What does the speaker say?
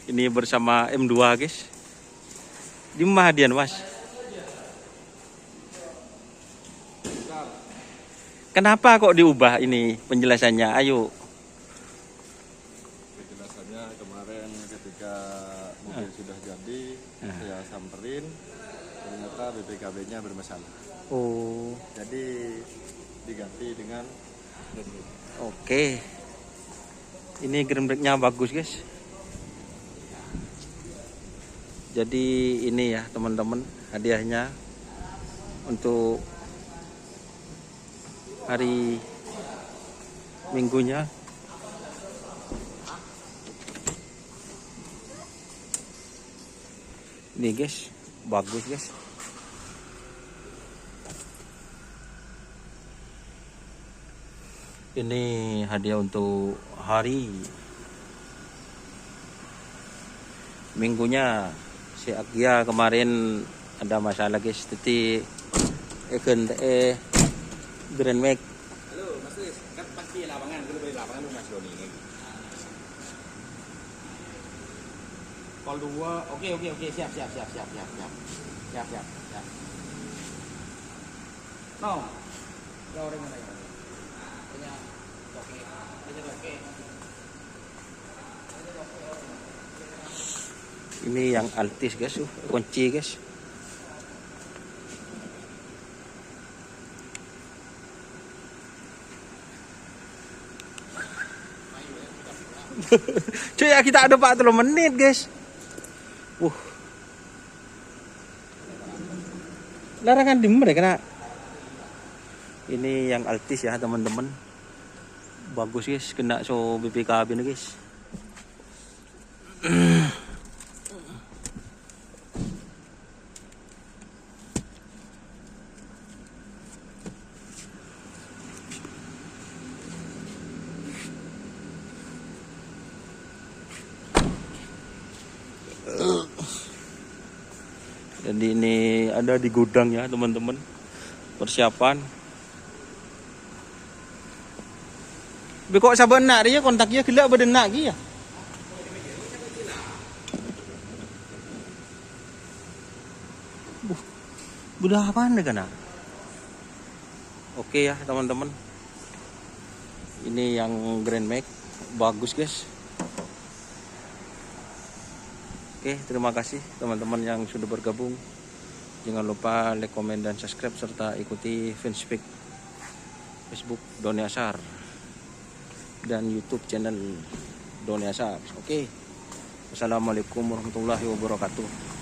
Ini bersama M2 guys. Di mana dia mas? Kenapa kok diubah ini penjelasannya? Ayo. Penjelasannya kemarin ketika mobil sudah jadi, saya samperin, ternyata BPKB-nya bermasalah. Oh. Jadi diganti dengan Oke. Ini grandbrake-nya bagus guys. Jadi ini ya teman-teman hadiahnya untuk hari Minggunya. Ini guys, bagus guys. Ini hadiah untuk hari Minggunya. Si Agia kemarin ada masalah guys, jadi Grand Max. Halo Mas Wis, kan pasti lapangan, kalau beli lapangan lu Mas Doni ini. Call 2, oke, siap. No, ya orang mana ya? Punya oke. Ini yang Altis guys, kunci guys. Cuy ya, kita ada 40 menit guys. Larangan di mereka. Ini yang Altis ya teman-teman. Bagus guys, kena so BPKB nih guys. Jadi ini ada di gudang ya teman-teman, persiapan. Kok sabar nak dia kontaknya gelap berdenak lagi ya. Budah apa nih kan? Oke ya teman-teman. Ini yang Grand Max bagus guys. Oke, terima kasih teman-teman yang sudah bergabung. Jangan lupa like, komen, dan subscribe serta ikuti fanspage Facebook Doni Ashar dan YouTube channel Doni Ashar. Oke. Wassalamualaikum warahmatullahi wabarakatuh.